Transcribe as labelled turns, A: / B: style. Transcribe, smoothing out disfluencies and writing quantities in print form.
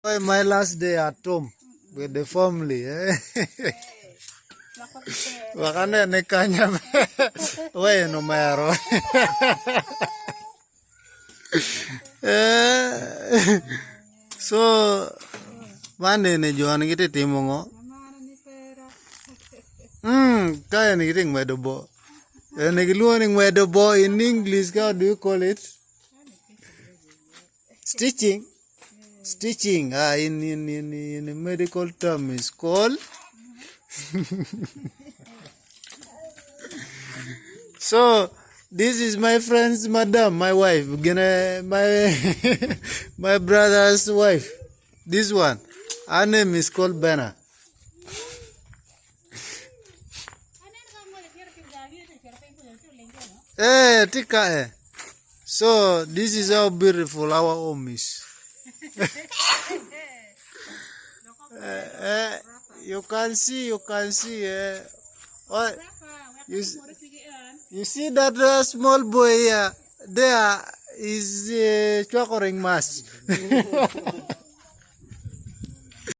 A: My last day at home with the family. Wakane ne kanya we no mero. So mane ne joan gite timo ngo. Kaya ni giting medo bo. Ne giluoning medo bo in English. How do you call it? Stitching. Stitching. In medical term is called. So this is my friend's madam, my wife, my brother's wife. This one, her name is called Bena. Tika. So this is how beautiful our home is. You can see. What? You see that small boy here? There is chocoring mask.